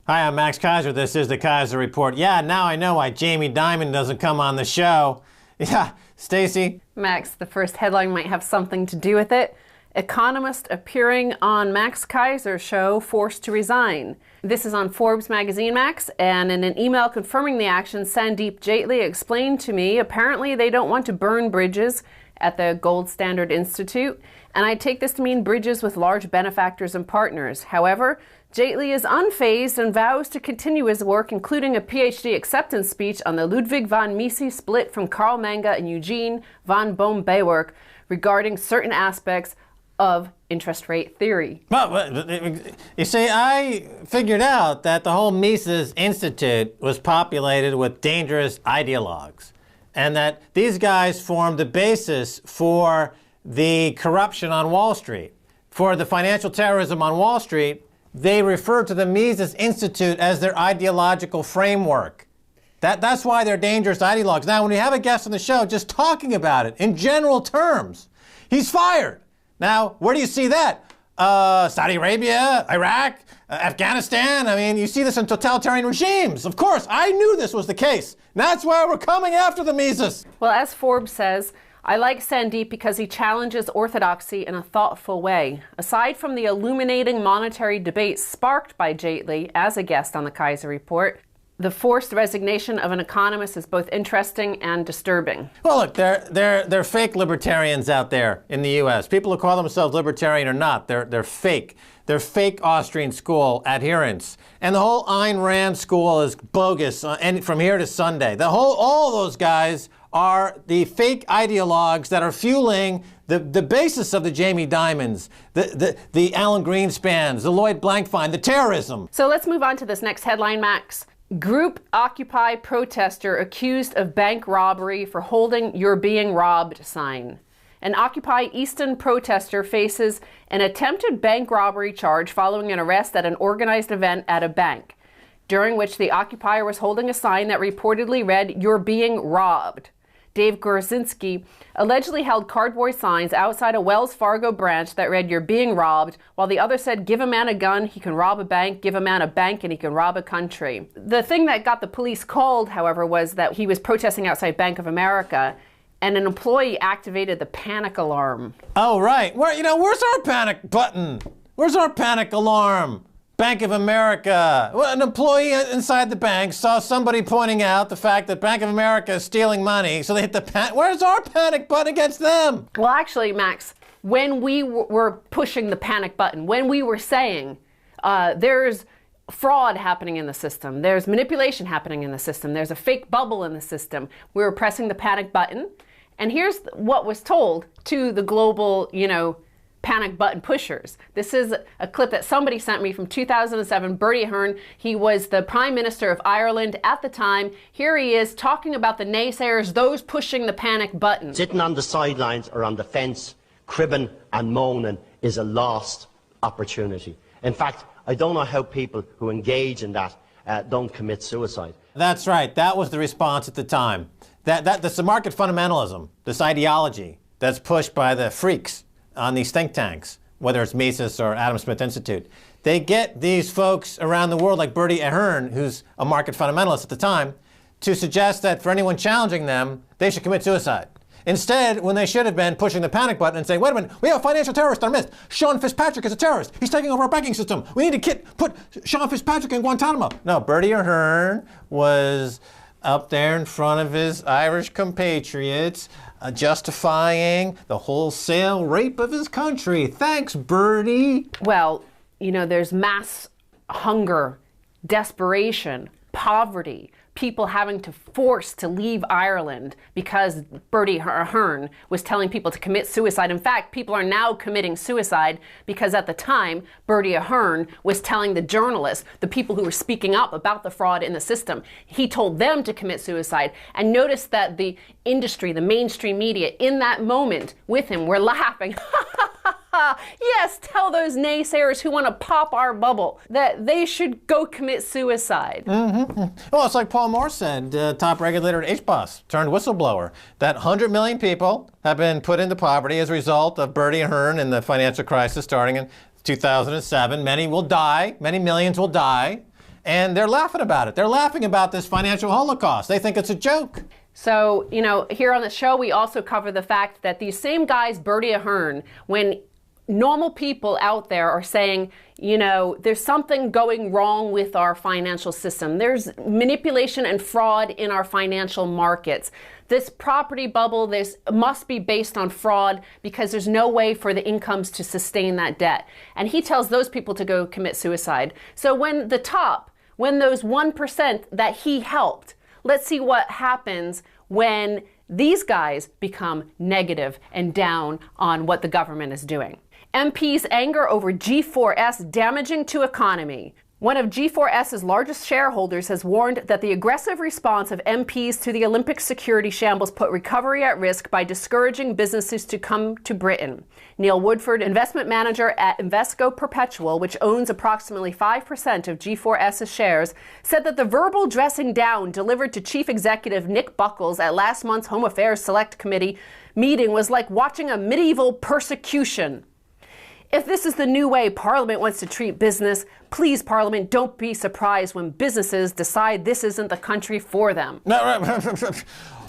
Hi, I'm Max Keiser. This is the Keiser Report. Yeah, now I know why Jamie Dimon doesn't come on the show. Yeah, Stacy? Max, the first headline might have something to do with it. Economist appearing on Max Keiser's show forced to resign. This is on Forbes magazine, Max, and in an email confirming the action, Sandeep Jaitley explained to me apparently they don't want to burn bridges at the Gold Standard Institute, and I take this to mean bridges with large benefactors and partners. However, Jaitley is unfazed and vows to continue his work, including a PhD acceptance speech on the Ludwig von Mises split from Carl Menger and Eugene von Bohm-Bawerk regarding certain aspects of interest rate theory. Well, you see, I figured out that the whole Mises Institute was populated with dangerous ideologues, and that these guys formed the basis for the corruption on Wall Street. For the financial terrorism on Wall Street, they refer to the Mises Institute as their ideological framework. That's why they're dangerous ideologues. Now, when we have a guest on the show just talking about it in general terms, he's fired. Now, where do you see that? Saudi Arabia, Iraq, Afghanistan. I mean, you see this in totalitarian regimes. Of course, I knew this was the case. That's why we're coming after the Mises. Well, as Forbes says, I like Sandeep because he challenges orthodoxy in a thoughtful way. Aside from the illuminating monetary debate sparked by Jaitley as a guest on the Keiser Report, the forced resignation of an economist is both interesting and disturbing. Well, look, they're fake libertarians out there in the U.S. People who call themselves libertarian are not. They're fake. They're fake Austrian school adherents. And the whole Ayn Rand school is bogus, and from here to Sunday. All those guys are the fake ideologues that are fueling the basis of the Jamie Dimons, the Alan Greenspans, the Lloyd Blankfein, the terrorism. So let's move on to this next headline, Max. Group Occupy protester accused of bank robbery for holding "You're being robbed" sign. An Occupy Easton protester faces an attempted bank robbery charge following an arrest at an organized event at a bank, during which the occupier was holding a sign that reportedly read, "You're being robbed." Dave Gorzinski allegedly held cardboard signs outside a Wells Fargo branch that read, "You're being robbed," while the other said, "Give a man a gun, he can rob a bank. Give a man a bank, and he can rob a country." The thing that got the police called, however, was that he was protesting outside Bank of America, and an employee activated the panic alarm. Oh, right. Where's our panic button? Where's our panic alarm? Bank of America. Well, an employee inside the bank saw somebody pointing out the fact that Bank of America is stealing money, so they hit the Where's our panic button against them? Well, actually, Max, when we were pushing the panic button, when we were saying there's fraud happening in the system, there's manipulation happening in the system, there's a fake bubble in the system, we were pressing the panic button, and here's what was told to the global, panic button pushers. This is a clip that somebody sent me from 2007. Bertie Ahern, he was the Prime Minister of Ireland at the time. Here he is talking about the naysayers, those pushing the panic button. Sitting on the sidelines or on the fence, cribbing and moaning is a lost opportunity. In fact, I don't know how people who engage in that don't commit suicide. That's right. That was the response at the time. That's the market fundamentalism, this ideology that's pushed by the freaks on these think tanks, whether it's Mises or Adam Smith Institute. They get these folks around the world like Bertie Ahern, who's a market fundamentalist at the time, to suggest that for anyone challenging them, they should commit suicide. Instead, when they should have been pushing the panic button and saying, wait a minute, we have a financial terrorist in our midst. Sean Fitzpatrick is a terrorist. He's taking over our banking system. We need to put Sean Fitzpatrick in Guantanamo. No, Bertie Ahern was up there in front of his Irish compatriots, justifying the wholesale rape of his country. Thanks, Bertie. Well, there's mass hunger, desperation, poverty, people having to force to leave Ireland because Bertie Ahern was telling people to commit suicide. In fact, people are now committing suicide because at the time, Bertie Ahern was telling the journalists, the people who were speaking up about the fraud in the system, he told them to commit suicide. And notice that the industry, the mainstream media, in that moment with him were laughing. Yes, tell those naysayers who want to pop our bubble that they should go commit suicide. Well, it's like Paul Moore said, top regulator at HBOS, turned whistleblower, that 100 million people have been put into poverty as a result of Bertie Ahern and the financial crisis starting in 2007. Many will die, many millions will die. and they're laughing about it. They're laughing about this financial holocaust. They think it's a joke. So, here on the show, we also cover the fact that these same guys, Bertie Ahern, when normal people out there are saying, there's something going wrong with our financial system. There's manipulation and fraud in our financial markets. This property bubble, this must be based on fraud because there's no way for the incomes to sustain that debt. And he tells those people to go commit suicide. So when those 1% that he helped, let's see what happens when these guys become negative and down on what the government is doing. MPs' anger over G4S damaging to economy. One of G4S's largest shareholders has warned that the aggressive response of MPs to the Olympic security shambles put recovery at risk by discouraging businesses to come to Britain. Neil Woodford, investment manager at Invesco Perpetual, which owns approximately 5% of G4S's shares, said that the verbal dressing down delivered to Chief Executive Nick Buckles at last month's Home Affairs Select Committee meeting was like watching a medieval persecution. If this is the new way Parliament wants to treat business, please, Parliament, don't be surprised when businesses decide this isn't the country for them.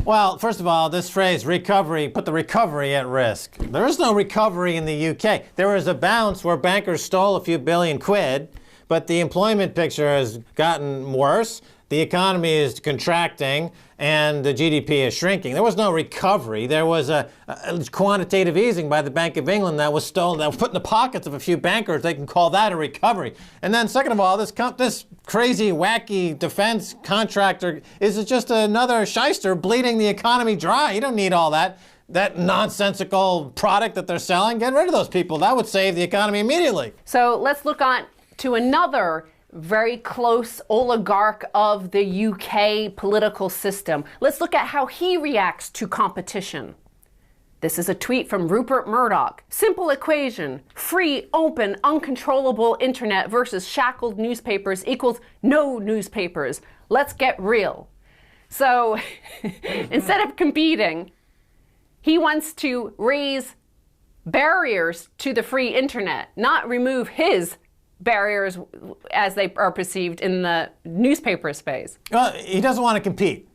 Well, first of all, this phrase, recovery, put the recovery at risk. There is no recovery in the UK. There was a bounce where bankers stole a few billion quid, but the employment picture has gotten worse. The economy is contracting and the GDP is shrinking. There was no recovery. There was a quantitative easing by the Bank of England that was stolen, that was put in the pockets of a few bankers. They can call that a recovery. And then second of all, this crazy, wacky defense contractor is just another shyster bleeding the economy dry. You don't need all that nonsensical product that they're selling. Get rid of those people. That would save the economy immediately. So let's look on to another very close oligarch of the UK political system. Let's look at how he reacts to competition. This is a tweet from Rupert Murdoch. Simple equation. Free, open, uncontrollable internet versus shackled newspapers equals no newspapers. Let's get real. So instead of competing, he wants to raise barriers to the free internet, not remove his barriers as they are perceived in the newspaper space. Well, he doesn't want to compete.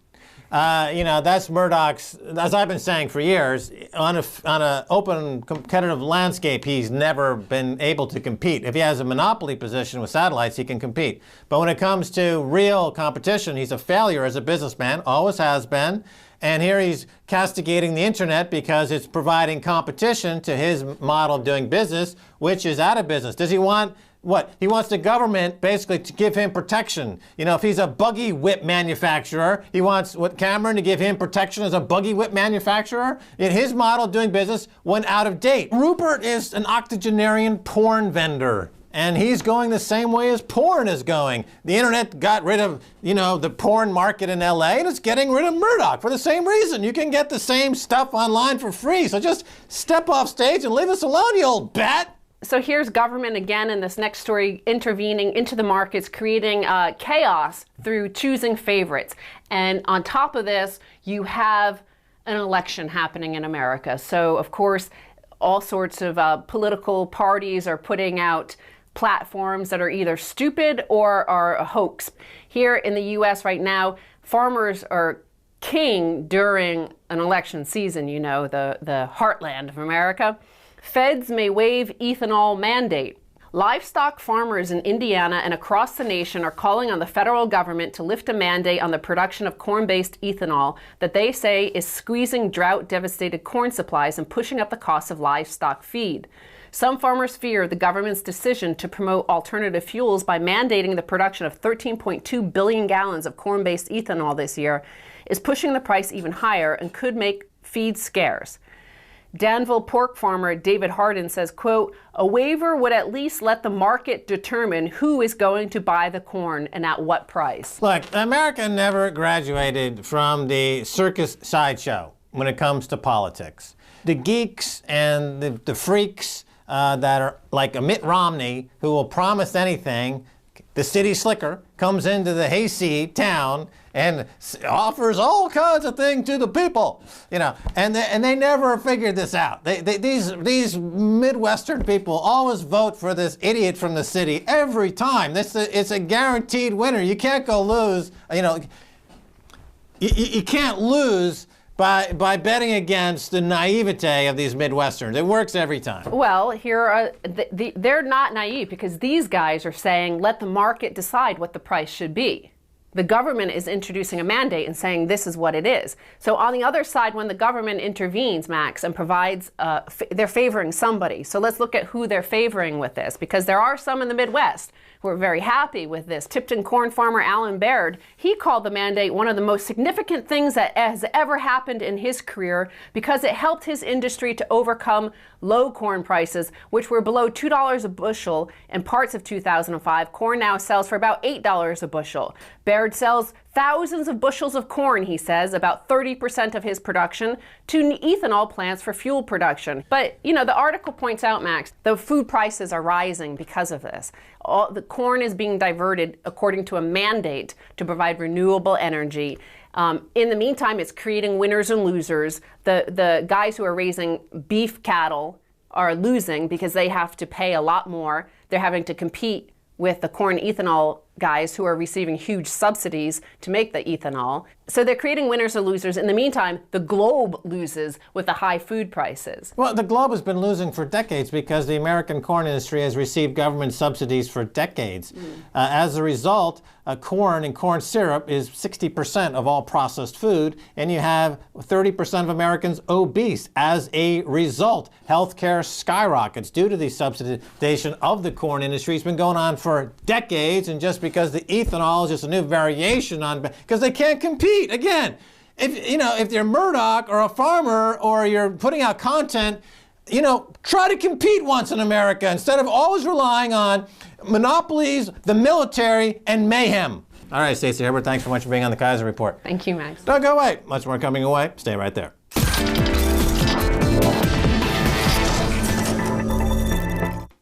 That's Murdoch's, as I've been saying for years, on an open competitive landscape, he's never been able to compete. If he has a monopoly position with satellites, he can compete. But when it comes to real competition, he's a failure as a businessman, always has been. And here he's castigating the internet because it's providing competition to his model of doing business, which is out of business. Does he want what? He wants the government basically to give him protection. If he's a buggy whip manufacturer, he wants Cameron to give him protection as a buggy whip manufacturer. His model of doing business went out of date. Rupert is an octogenarian porn vendor. And he's going the same way as porn is going. The internet got rid of, the porn market in LA, and it's getting rid of Murdoch for the same reason. You can get the same stuff online for free. So just step off stage and leave us alone, you old bat. So here's government again in this next story intervening into the markets, creating chaos through choosing favorites. And on top of this, you have an election happening in America. So, of course, all sorts of political parties are putting out platforms that are either stupid or are a hoax. Here in the U.S. right now, farmers are king during an election season, the heartland of America. Feds may waive ethanol mandate. Livestock farmers in Indiana and across the nation are calling on the federal government to lift a mandate on the production of corn-based ethanol that they say is squeezing drought-devastated corn supplies and pushing up the cost of livestock feed. Some farmers fear the government's decision to promote alternative fuels by mandating the production of 13.2 billion gallons of corn-based ethanol this year is pushing the price even higher and could make feed scarce. Danville pork farmer David Harden says, quote, a waiver would at least let the market determine who is going to buy the corn and at what price. Look, America never graduated from the circus sideshow when it comes to politics. The geeks and the freaks that are like a Mitt Romney who will promise anything the city slicker, comes into the hayseed town and offers all kinds of things to the people, you know, and they never figured this out. These Midwestern people always vote for this idiot from the city every time. It's a guaranteed winner. You can't go lose, you know. You can't lose by betting against the naivete of these Midwesterns. It works every time. Well, they're not naive, because these guys are saying, let the market decide what the price should be. The government is introducing a mandate and saying this is what it is. So on the other side, when the government intervenes, Max, and provides, they're favoring somebody. So let's look at who they're favoring with this, because there are some in the Midwest who are very happy with this. Tipton corn farmer Alan Baird, he called the mandate one of the most significant things that has ever happened in his career, because it helped his industry to overcome low corn prices, which were below $2 a bushel in parts of 2005. Corn now sells for about $8 a bushel. Baird sells thousands of bushels of corn, he says, about 30% of his production, to ethanol plants for fuel production. But, you know, the article points out, Max, the food prices are rising because of this. The corn is being diverted according to a mandate to provide renewable energy. In the meantime, it's creating winners and losers. The guys who are raising beef cattle are losing because they have to pay a lot more. They're having to compete with the corn ethanol guys who are receiving huge subsidies to make the ethanol. So they're creating winners or losers. In the meantime, the globe loses with the high food prices. Well, the globe has been losing for decades because the American corn industry has received government subsidies for decades. As a result, corn and corn syrup is 60% of all processed food, and you have 30% of Americans obese. As a result, healthcare skyrockets due to the subsidization of the corn industry. It's been going on for decades, and just because the ethanol is just a new variation on, because they can't compete. Again, if you're Murdoch or a farmer or you're putting out content, you know, try to compete once in America instead of always relying on monopolies, the military, and mayhem. All right, Stacey Herbert, thanks so much for being on the Keiser Report. Thank you, Max. Don't go away. Much more coming away. Stay right there.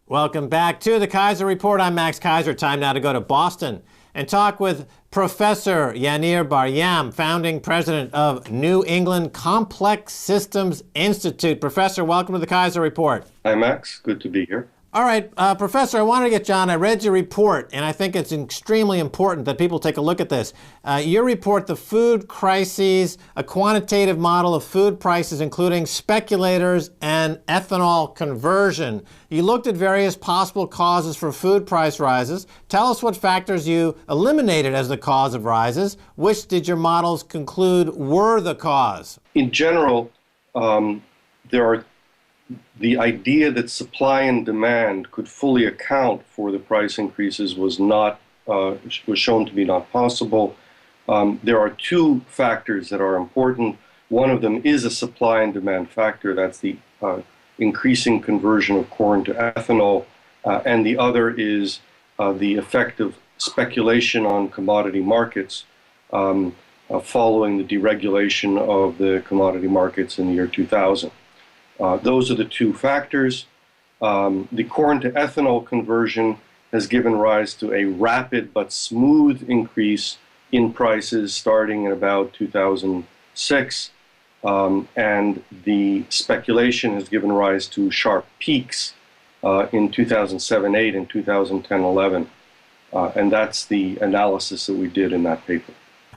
Welcome back to the Keiser Report. I'm Max Keiser. Time now to go to Boston and talk with Professor Yanir Bar-Yam, founding president of New England Complex Systems Institute. Professor, welcome to the Keiser Report. Hi, Max. Good to be here. All right, Professor, I wanted to get John. I read your report, and I think it's extremely important that people take a look at this. Your report, The Food Crises, a quantitative model of food prices, including speculators and ethanol conversion. You looked at various possible causes for food price rises. Tell us what factors you eliminated as the cause of rises. Which did your models conclude were the cause? In general, the idea that supply and demand could fully account for the price increases was shown to be not possible. There are two factors that are important. One of them is a supply and demand factor. That's the increasing conversion of corn to ethanol. And the other is the effect of speculation on commodity markets following the deregulation of the commodity markets in the year 2000. Those are the two factors. The corn to ethanol conversion has given rise to a rapid but smooth increase in prices starting in about 2006. And the speculation has given rise to sharp peaks in 2007-8 and 2010-11. And that's the analysis that we did in that paper.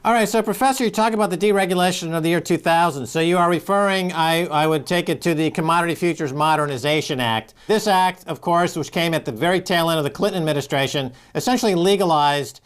All right, so Professor, you talk about the deregulation of the year 2000. So you are referring, I would take it, to the Commodity Futures Modernization Act. This act, of course, which came at the very tail end of the Clinton administration, essentially legalized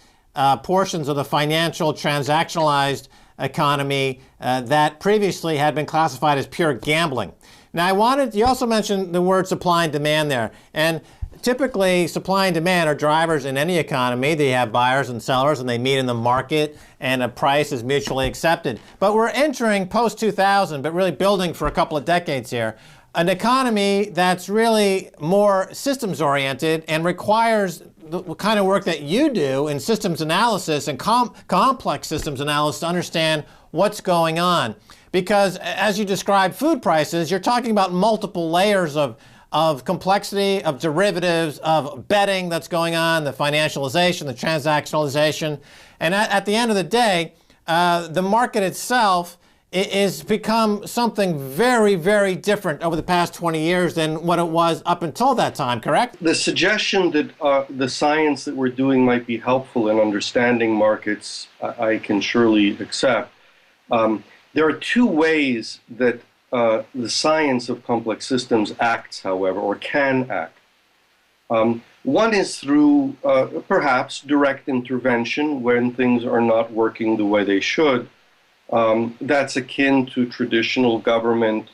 portions of the financial transactionalized economy that previously had been classified as pure gambling. Now, you also mentioned the word supply and demand there. And typically, supply and demand are drivers in any economy. They have buyers and sellers, and they meet in the market, and a price is mutually accepted. But we're entering post-2000, but really building for a couple of decades here, an economy that's really more systems-oriented and requires the kind of work that you do in systems analysis and complex systems analysis to understand what's going on. Because as you describe food prices, you're talking about multiple layers of of complexity, of derivatives, of betting that's going on, the financialization, the transactionalization. And at the end of the day, the market itself is become something very, very different over the past 20 years than what it was up until that time, correct? The suggestion that the science that we're doing might be helpful in understanding markets, I can surely accept. There are two ways that the science of complex systems acts, however, or can act. One is through perhaps direct intervention when things are not working the way they should. That's akin to traditional government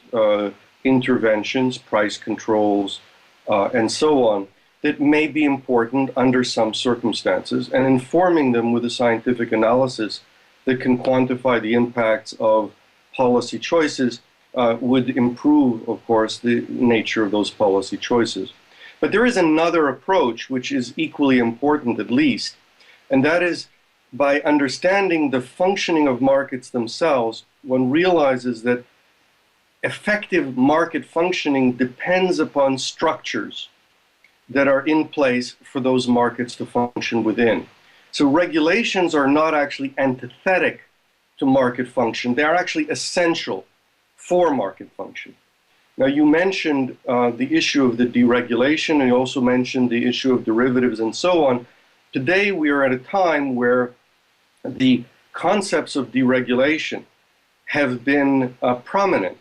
interventions, price controls, and so on, that may be important under some circumstances, and informing them with a scientific analysis that can quantify the impacts of policy choices would improve, of course, the nature of those policy choices. But there is another approach which is equally important, at least, and that is by understanding the functioning of markets themselves, one realizes that effective market functioning depends upon structures that are in place for those markets to function within. So regulations are not actually antithetic to market function. They are actually essential for market function. Now, you mentioned the issue of the deregulation, and you also mentioned the issue of derivatives and so on. Today, we are at a time where the concepts of deregulation have been prominent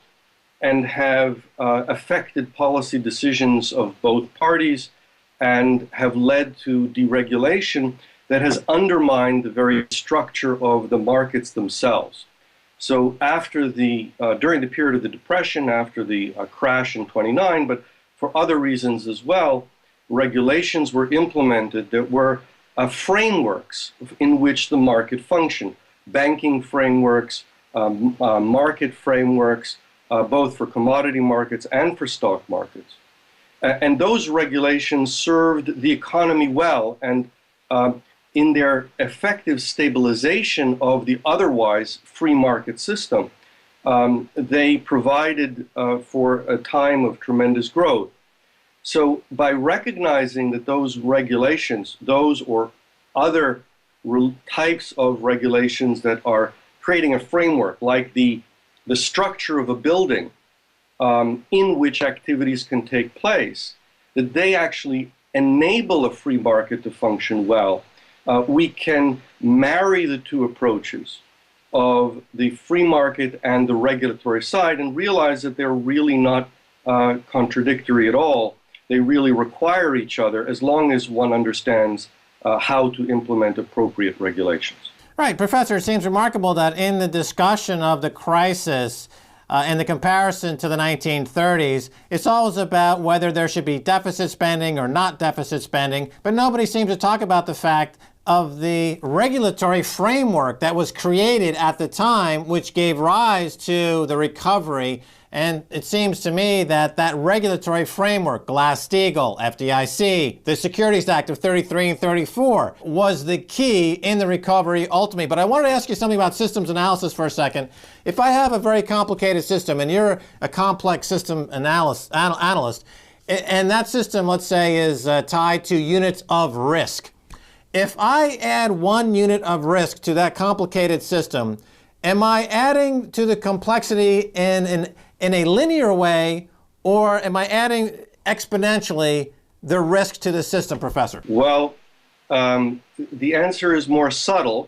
and have affected policy decisions of both parties and have led to deregulation that has undermined the very structure of the markets themselves. So after during the period of the Depression, after the crash in '29, but for other reasons as well, regulations were implemented that were frameworks in which the market functioned. Banking frameworks, market frameworks, both for commodity markets and for stock markets. And those regulations served the economy well, and in their effective stabilization of the otherwise free market system, they provided for a time of tremendous growth. So by recognizing that those regulations, those or other types of regulations that are creating a framework, like the structure of a building in which activities can take place, that they actually enable a free market to function well, we can marry the two approaches of the free market and the regulatory side and realize that they're really not contradictory at all. They really require each other as long as one understands how to implement appropriate regulations. Right, Professor, it seems remarkable that in the discussion of the crisis and the comparison to the 1930s, it's always about whether there should be deficit spending or not deficit spending, but nobody seems to talk about the fact of the regulatory framework that was created at the time, which gave rise to the recovery. And it seems to me that that regulatory framework, Glass-Steagall, FDIC, the Securities Act of 33 and 34, was the key in the recovery ultimately. But I wanted to ask you something about systems analysis for a second. If I have a very complicated system and you're a complex system analyst, and that system, let's say, is tied to units of risk. If I add 1 unit of risk to that complicated system, am I adding to the complexity in a linear way, or am I adding exponentially the risk to the system, Professor? Well, the answer is more subtle.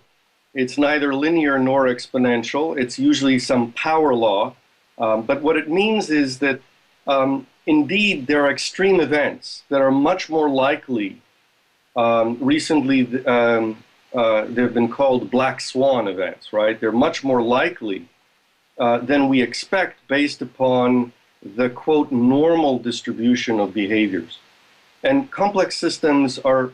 It's neither linear nor exponential. It's usually some power law. But what it means is that, indeed, there are extreme events that are much more likely. Recently, they've been called black swan events, right? They're much more likely than we expect based upon the, quote, normal distribution of behaviors. And complex systems are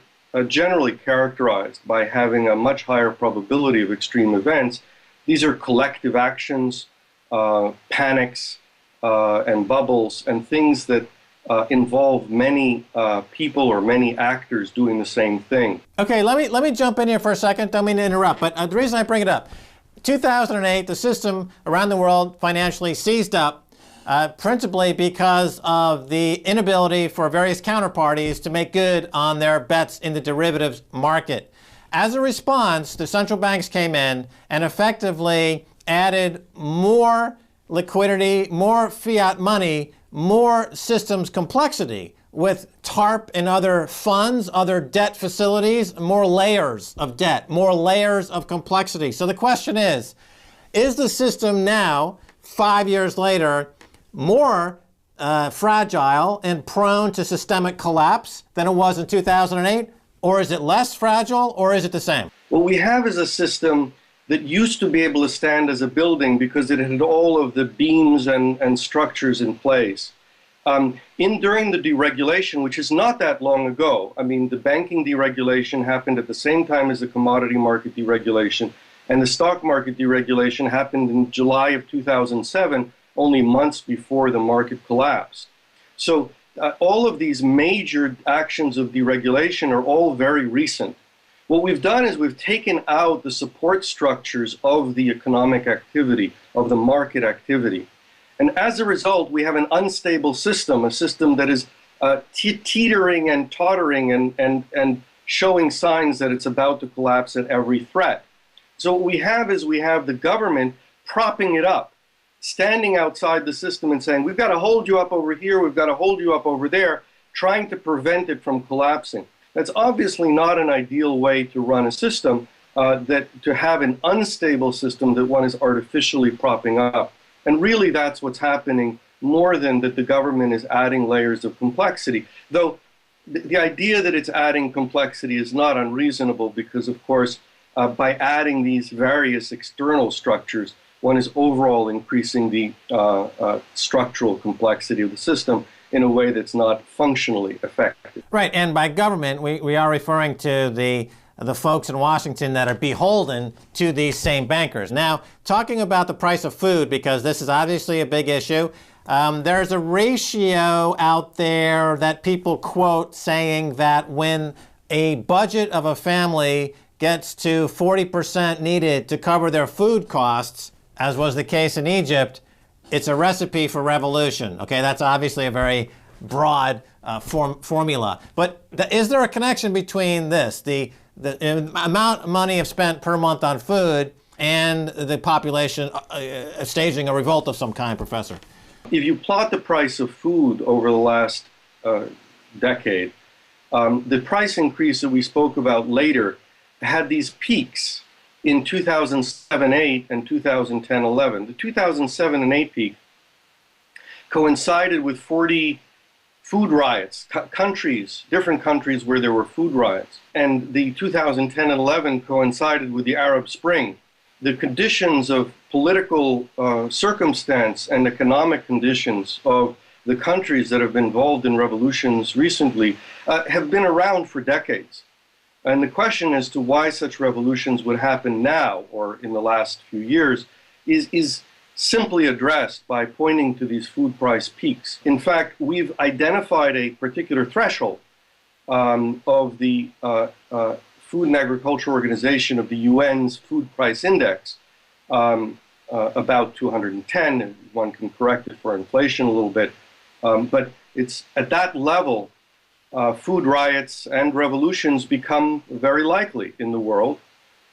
generally characterized by having a much higher probability of extreme events. These are collective actions, panics, and bubbles, and things that involve many people or many actors doing the same thing. Okay, let me jump in here for a second. Don't mean to interrupt, but the reason I bring it up, 2008, the system around the world financially seized up. principally because of the inability for various counterparties to make good on their bets in the derivatives market. As a response, the central banks came in and effectively added more liquidity, more fiat money, more systems complexity with TARP and other funds, other debt facilities, more layers of debt, more layers of complexity. So the question is the system now, 5 years later, more fragile and prone to systemic collapse than it was in 2008? Or is it less fragile, or is it the same? What we have is a system that used to be able to stand as a building because it had all of the beams and structures in place. During the deregulation, which is not that long ago, I mean, the banking deregulation happened at the same time as the commodity market deregulation, and the stock market deregulation happened in July of 2007, only months before the market collapsed. So all of these major actions of deregulation are all very recent. What we've done is we've taken out the support structures of the economic activity, of the market activity. And as a result, we have an unstable system, a system that is teetering and tottering and showing signs that it's about to collapse at every threat. So what we have is we have the government propping it up, standing outside the system and saying, we've got to hold you up over here, we've got to hold you up over there, trying to prevent it from collapsing. That's obviously not an ideal way to run a system, to have an unstable system that one is artificially propping up. And really that's what's happening, more than that the government is adding layers of complexity. Though the idea that it's adding complexity is not unreasonable because, of course, by adding these various external structures, one is overall increasing the structural complexity of the system in a way that's not functionally effective. Right, and by government, we are referring to the folks in Washington that are beholden to these same bankers. Now, talking about the price of food, because this is obviously a big issue, there's a ratio out there that people quote saying that when a budget of a family gets to 40% needed to cover their food costs, as was the case in Egypt, it's a recipe for revolution. Okay, that's obviously a very broad formula. But is there a connection between this, the amount of money spent per month on food, and the population staging a revolt of some kind, Professor? If you plot the price of food over the last decade, the price increase that we spoke about later had these peaks in 2007-8 and 2010-11. The 2007 and 8 peak coincided with 40 food riots, different countries where there were food riots. And the 2010 and 11 coincided with the Arab Spring. The conditions of political circumstance and economic conditions of the countries that have been involved in revolutions recently have been around for decades. And the question as to why such revolutions would happen now or in the last few years is simply addressed by pointing to these food price peaks. In fact, we've identified a particular threshold of the Food and Agriculture Organization of the UN's food price index, about 210, and one can correct it for inflation a little bit, but it's at that level food riots and revolutions become very likely in the world.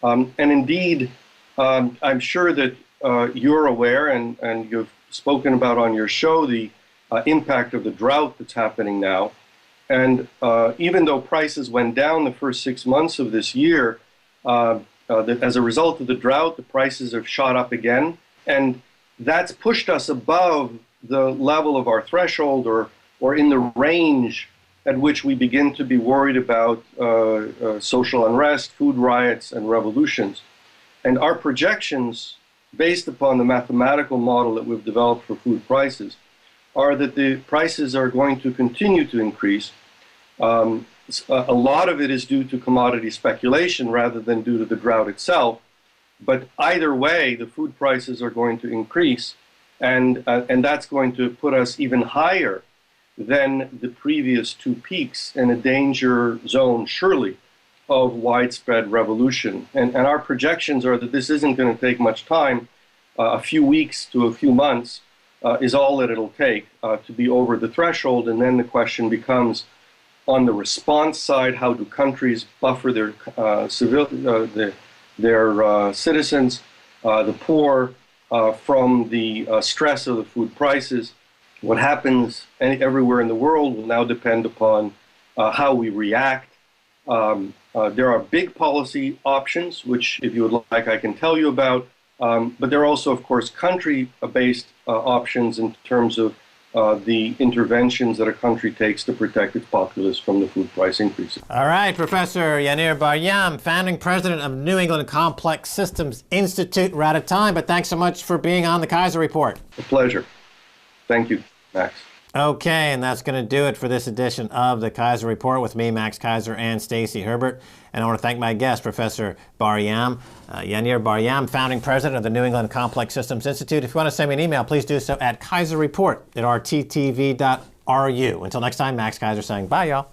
And indeed, I'm sure that you're aware, and you've spoken about on your show, the impact of the drought that's happening now. And even though prices went down the first 6 months of this year, as a result of the drought, the prices have shot up again. And that's pushed us above the level of our threshold, or in the range at which we begin to be worried about social unrest, food riots, and revolutions. And our projections, based upon the mathematical model that we've developed for food prices, are that the prices are going to continue to increase. A lot of it is due to commodity speculation rather than due to the drought itself. But either way, the food prices are going to increase, and that's going to put us even higher than the previous two peaks, in a danger zone, surely, of widespread revolution. And our projections are that this isn't going to take much time, a few weeks to a few months, is all that it'll take to be over the threshold. And then the question becomes, on the response side, how do countries buffer their citizens, the poor, from the stress of the food prices? What happens everywhere in the world will now depend upon how we react. There are big policy options, which, if you would like, I can tell you about. But there are also, of course, country-based options in terms of the interventions that a country takes to protect its populace from the food price increases. All right, Professor Yaneer Bar-Yam, founding president of New England Complex Systems Institute. We're out of time, but thanks so much for being on the Keiser Report. A pleasure. Thank you, Max. Okay, and that's going to do it for this edition of the Keiser Report with me, Max Keiser, and Stacy Herbert. And I want to thank my guest, Professor Bar-Yam, Yaneer Bar-Yam, founding president of the New England Complex Systems Institute. If you want to send me an email, please do so at keiserreport@rttv.ru. Until next time, Max Keiser saying bye, y'all.